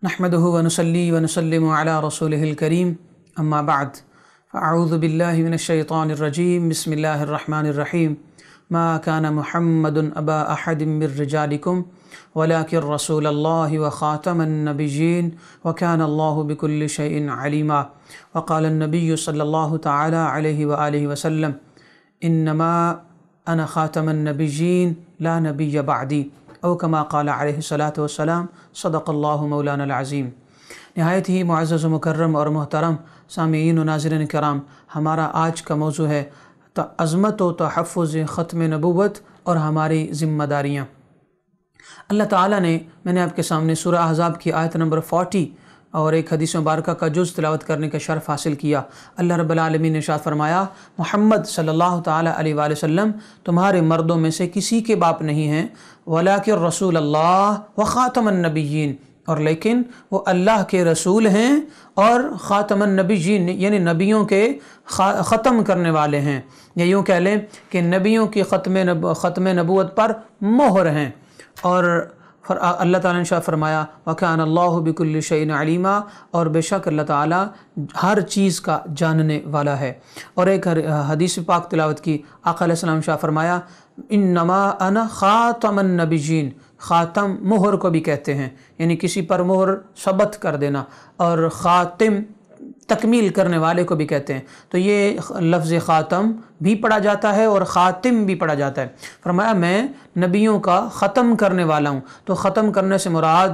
نحمده ونصلي ونسلم على رسوله الكريم اما بعد فاعوذ بالله من الشيطان الرجيم بسم الله الرحمن الرحيم ما كان محمد ابا احد من رجالكم ولكن رسول الله وخاتم النبيين وكان الله بكل شيء عليما وقال النبي صلى الله تعالى عليه وآله وسلم انما انا خاتم النبيين لا نبي بعدي او كما قال علیہ الصلاۃ والسلام صدق اللہ مولانا العظیم۔ نہایت ہی معزز و مکرم اور محترم سامعین و ناظرین کرام، ہمارا آج کا موضوع ہے عظمت و تحفظ ختم نبوت اور ہماری ذمہ داریاں۔ اللہ تعالیٰ نے، میں نے آپ کے سامنے سورہ احزاب کی آیت نمبر 40 اور ایک حدیث مبارکہ کا جز تلاوت کرنے کا شرف حاصل کیا۔ اللہ رب العالمین نے ارشاد فرمایا، محمد صلی اللہ تعالیٰ علیہ وآلہ وسلم تمہارے مردوں میں سے کسی کے باپ نہیں ہیں، ولیکن رسول اللہ وخاتم النبیین، اور لیکن وہ اللہ کے رسول ہیں اور خاتم النبیین یعنی نبیوں کے ختم کرنے والے ہیں، یا یوں کہہ لیں کہ نبیوں کی ختم نبوت پر مہر ہیں۔ اور اللہ تعالیٰ نے فرمایا وَكَانَ اللَّهُ بِكُلِّ شَيْءٍ عَلِيمًا، اور بے شک اللہ تعالیٰ ہر چیز کا جاننے والا ہے۔ اور ایک حدیث پاک تلاوت کی، آقا علیہ السلام شاہ فرمایا انما انا خاتم النبیین، خاتم مہر کو بھی کہتے ہیں، یعنی کسی پر مہر ثبت کر دینا، اور خاتم تکمیل کرنے والے کو بھی کہتے ہیں۔ تو یہ لفظ خاتم بھی پڑھا جاتا ہے اور خاتم بھی پڑھا جاتا ہے۔ فرمایا میں نبیوں کا ختم کرنے والا ہوں۔ تو ختم کرنے سے مراد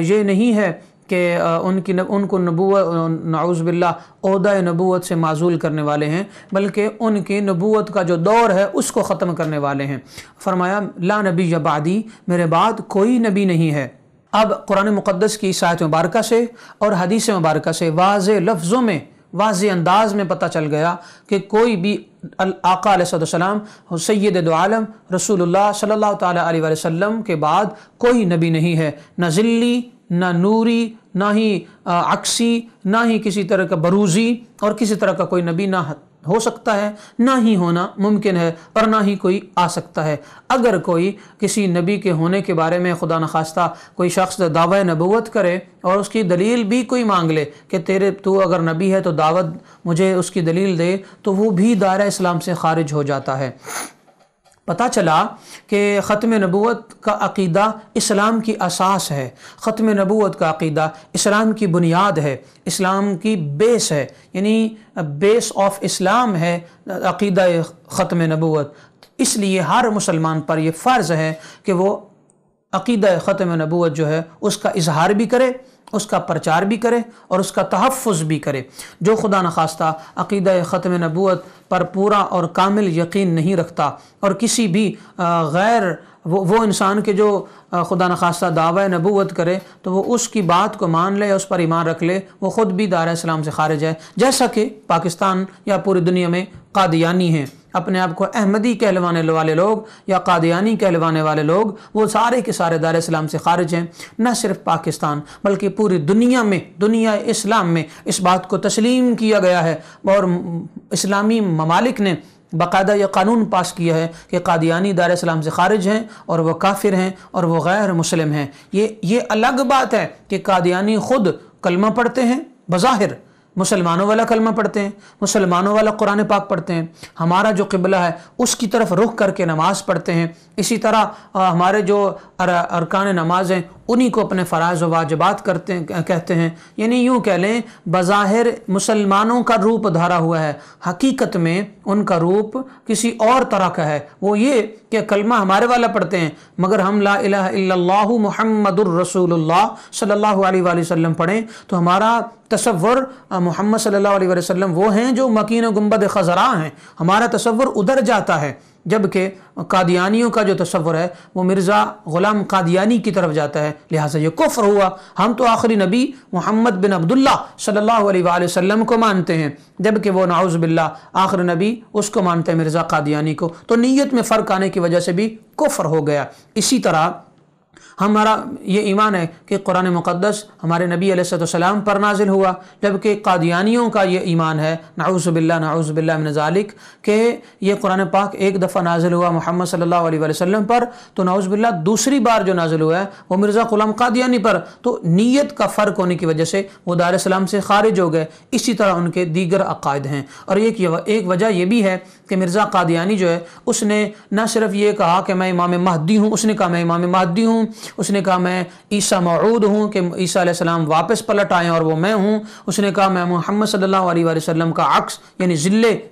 یہ نہیں ہے کہ ان کو نبوت، نعوذ باللہ، عہدہ نبوت سے معزول کرنے والے ہیں، بلکہ ان کی نبوت کا جو دور ہے اس کو ختم کرنے والے ہیں۔ فرمایا لا نبی بعدی، میرے بعد کوئی نبی نہیں ہے۔ اب قرآن مقدس کی اس آیت مبارکہ سے اور حدیث مبارکہ سے واضح لفظوں میں، واضح انداز میں پتہ چل گیا کہ کوئی بھی آقا علیہ السلام سید دو عالم رسول اللہ صلی اللہ تعالیٰ علیہ وآلہ وسلم کے بعد کوئی نبی نہیں ہے، نہ ذلی، نہ نوری، نہ ہی عکسی، نہ ہی کسی طرح کا بروزی، اور کسی طرح کا کوئی نبی نہ ہو سکتا ہے، نہ ہی ہونا ممکن ہے، اور نہ ہی کوئی آ سکتا ہے۔ اگر کوئی کسی نبی کے ہونے کے بارے میں خدا نخواستہ کوئی شخص دعوی نبوت کرے اور اس کی دلیل بھی کوئی مانگ لے کہ تو اگر نبی ہے تو دعوت مجھے اس کی دلیل دے، تو وہ بھی دائرہ اسلام سے خارج ہو جاتا ہے۔ پتہ چلا کہ ختم نبوت کا عقیدہ اسلام کی اساس ہے، ختم نبوت کا عقیدہ اسلام کی بنیاد ہے، اسلام کی بیس ہے، یعنی بیس آف اسلام ہے عقیدہ ختم نبوت۔ اس لیے ہر مسلمان پر یہ فرض ہے کہ وہ عقیدہ ختم نبوت جو ہے اس کا اظہار بھی کرے، اس کا پرچار بھی کرے اور اس کا تحفظ بھی کرے۔ جو خدا نخواستہ عقیدہ ختم نبوت پر پورا اور کامل یقین نہیں رکھتا، اور کسی بھی غیر وہ انسان کے جو خدا نخواستہ دعوی نبوت کرے تو وہ اس کی بات کو مان لے، اس پر ایمان رکھ لے، وہ خود بھی دائرہ اسلام سے خارج ہے۔ جیسا کہ پاکستان یا پوری دنیا میں قادیانی ہیں، اپنے آپ کو احمدی کہلوانے والے لوگ یا قادیانی کہلوانے والے لوگ، وہ سارے کے سارے دائرہ اسلام سے خارج ہیں۔ نہ صرف پاکستان بلکہ پوری دنیا میں، دنیا اسلام میں اس بات کو تسلیم کیا گیا ہے، اور اسلامی ممالک نے باقاعدہ یہ قانون پاس کیا ہے کہ قادیانی دائرہ اسلام سے خارج ہیں اور وہ کافر ہیں اور وہ غیر مسلم ہیں۔ یہ الگ بات ہے کہ قادیانی خود کلمہ پڑھتے ہیں، بظاہر مسلمانوں والا کلمہ پڑھتے ہیں، مسلمانوں والا قرآن پاک پڑھتے ہیں، ہمارا جو قبلہ ہے اس کی طرف رخ کر کے نماز پڑھتے ہیں، اسی طرح ہمارے جو ارکان نماز ہیں انہی کو اپنے فرائض و واجبات کہتے ہیں، یعنی یوں کہہ لیں بظاہر مسلمانوں کا روپ دھارا ہوا ہے، حقیقت میں ان کا روپ کسی اور طرح کا ہے۔ وہ یہ کہ کلمہ ہمارے والا پڑھتے ہیں، مگر ہم لا الہ الا اللہ محمد الرسول اللہ صلی اللہ علیہ وآلہ وسلم پڑھیں تو ہمارا تصور محمد صلی اللہ علیہ وسلم وہ ہیں جو مکین و گنبد خضراء ہیں، ہمارا تصور ادھر جاتا ہے، جبکہ قادیانیوں کا جو تصور ہے وہ مرزا غلام قادیانی کی طرف جاتا ہے، لہٰذا یہ کفر ہوا۔ ہم تو آخری نبی محمد بن عبداللہ صلی اللہ علیہ وآلہ وسلم کو مانتے ہیں، جبکہ وہ نعوذ باللہ آخر نبی اس کو مانتے ہیں، مرزا قادیانی کو، تو نیت میں فرق آنے کی وجہ سے بھی کفر ہو گیا۔ اسی طرح ہمارا یہ ایمان ہے کہ قرآن مقدس ہمارے نبی علیہ السلام پر نازل ہوا، جبکہ قادیانیوں کا یہ ایمان ہے نعوذ باللہ من ذالک کہ یہ قرآن پاک ایک دفعہ نازل ہوا محمد صلی اللہ علیہ وسلم پر، تو نعوذ باللہ دوسری بار جو نازل ہوا ہے وہ مرزا غلام قادیانی پر، تو نیت کا فرق ہونے کی وجہ سے وہ دار اسلام سے خارج ہو گئے۔ اسی طرح ان کے دیگر عقائد ہیں، اور ایک وجہ یہ بھی ہے کہ مرزا قادیانی جو ہے اس نے نہ صرف یہ کہا کہ میں امام مہدی ہوں، اس نے کہا میں امام مہدی ہوں، اس نے کہا میں عیسیٰ موعود ہوں کہ عیسیٰ علیہ السلام واپس پلٹ آئے اور وہ میں ہوں، اس نے کہا میں محمد صلی اللہ علیہ وسلم کا عکس یعنی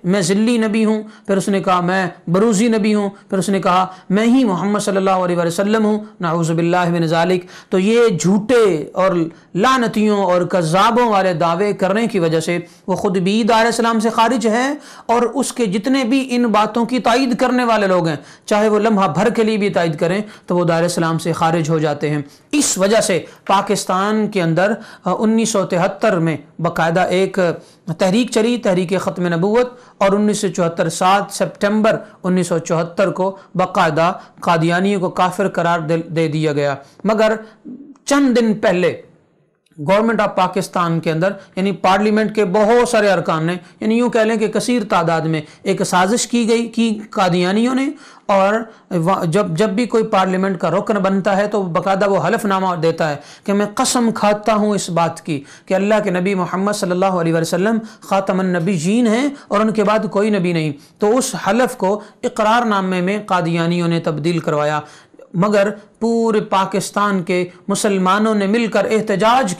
میں ذلی نبی ہوں، پھر اس نے کہا میں بروزی نبی ہوں، پھر اس نے کہا میں ہی محمد صلی اللہ علیہ وسلم ہوں، نعوذ باللہ من ذالک۔ تو یہ جھوٹے اور لعنتیوں اور کذابوں والے دعوے کرنے کی وجہ سے وہ خود بھی دار اسلام سے خارج ہے، اور اس کے جتنے بھی ان باتوں کی تائید کرنے والے لوگ ہیں چاہے وہ لمحہ بھر کے لیے بھی تائید کریں تو وہ دار اسلام سے خارج ہو جاتے ہیں۔ اس وجہ سے پاکستان کے اندر 1973 میں باقاعدہ ایک تحریک چلی، تحریک ختم نبوت، اور 1974 7 سپٹمبر 1974 کو باقاعدہ قادیانیوں کو کافر قرار دے دیا گیا۔ مگر چند دن پہلے گورنمنٹ آف پاکستان کے اندر یعنی پارلیمنٹ کے بہت سارے ارکان نے، یعنی یوں کہہ لیں کہ کثیر تعداد میں ایک سازش کی قادیانیوں نے، اور جب بھی کوئی پارلیمنٹ کا رکن بنتا ہے تو باقاعدہ وہ حلف نامہ دیتا ہے کہ میں قسم کھاتا ہوں اس بات کی کہ اللہ کے نبی محمد صلی اللہ علیہ وسلم خاتم النبیین ہیں اور ان کے بعد کوئی نبی نہیں۔ تو اس حلف کو اقرار نامے میں قادیانیوں نے تبدیل کروایا، مگر پورے پاکستان کے مسلمانوں نے مل کر احتجاج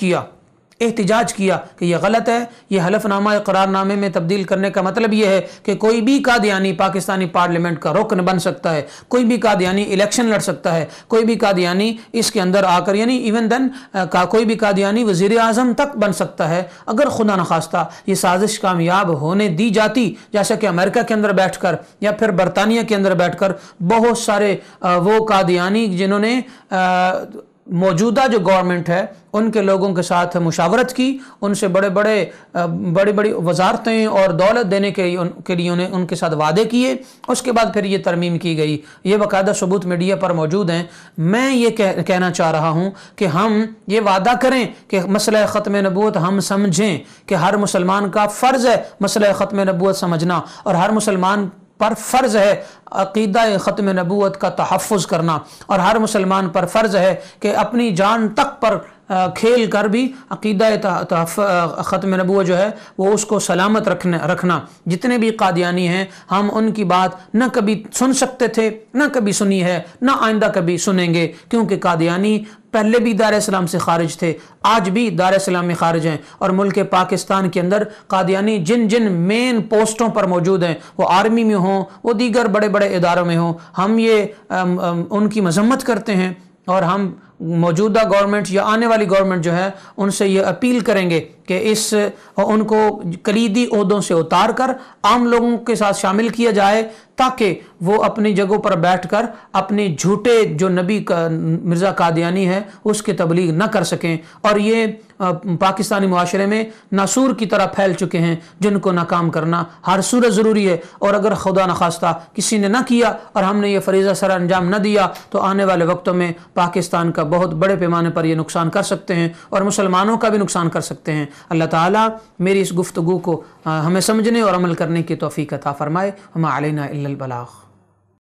کیا کہ یہ غلط ہے۔ یہ حلف نامہ اقرار نامے میں تبدیل کرنے کا مطلب یہ ہے کہ کوئی بھی قادیانی پاکستانی پارلیمنٹ کا رکن بن سکتا ہے، کوئی بھی قادیانی الیکشن لڑ سکتا ہے، کوئی بھی قادیانی اس کے اندر آ کر یعنی ایون دن کوئی بھی قادیانی وزیر اعظم تک بن سکتا ہے۔ اگر خدا نخواستہ یہ سازش کامیاب ہونے دی جاتی، جیسا کہ امریکہ کے اندر بیٹھ کر یا پھر برطانیہ کے اندر بیٹھ کر بہت سارے وہ قادیانی جنہوں نے موجودہ جو گورنمنٹ ہے ان کے لوگوں کے ساتھ مشاورت کی، ان سے بڑی وزارتیں اور دولت دینے کے لیے انہیں ان کے ساتھ وعدے کیے، اس کے بعد پھر یہ ترمیم کی گئی۔ یہ باقاعدہ ثبوت میڈیا پر موجود ہیں۔ میں یہ کہنا چاہ رہا ہوں کہ ہم یہ وعدہ کریں کہ مسئلہ ختم نبوت ہم سمجھیں کہ ہر مسلمان کا فرض ہے مسئلہ ختم نبوت سمجھنا، اور ہر مسلمان پر فرض ہے عقیدہ ختم نبوت کا تحفظ کرنا، اور ہر مسلمان پر فرض ہے کہ اپنی جان تک پر کھیل کر بھی عقیدہ ختم نبوت جو ہے وہ اس کو سلامت رکھنا۔ جتنے بھی قادیانی ہیں ہم ان کی بات نہ کبھی سن سکتے تھے، نہ کبھی سنی ہے، نہ آئندہ کبھی سنیں گے، کیونکہ قادیانی پہلے بھی دار اسلام سے خارج تھے، آج بھی دار اسلام میں خارج ہیں، اور ملک پاکستان کے اندر قادیانی جن مین پوسٹوں پر موجود ہیں، وہ آرمی میں ہوں، وہ دیگر بڑے بڑے اداروں میں ہوں، ہم یہ ان کی مذمت کرتے ہیں، اور ہم موجودہ گورنمنٹ یا آنے والی گورنمنٹ جو ہے ان سے یہ اپیل کریں گے کہ ان کو کلیدی عہدوں سے اتار کر عام لوگوں کے ساتھ شامل کیا جائے، تاکہ وہ اپنی جگہوں پر بیٹھ کر اپنے جھوٹے جو نبی مرزا قادیانی ہے اس کی تبلیغ نہ کر سکیں، اور یہ پاکستانی معاشرے میں ناسور کی طرح پھیل چکے ہیں جن کو ناکام کرنا ہر صورت ضروری ہے۔ اور اگر خدا نخواستہ کسی نے نہ کیا اور ہم نے یہ فریضہ سر انجام نہ دیا تو آنے والے وقتوں میں پاکستان کا بہت بڑے پیمانے پر یہ نقصان کر سکتے ہیں، اور مسلمانوں کا بھی نقصان کر سکتے ہیں۔ اللہ تعالیٰ میری اس گفتگو کو ہمیں سمجھنے اور عمل کرنے کی توفیق عطا فرمائے۔ وما علینا الا البلاغ۔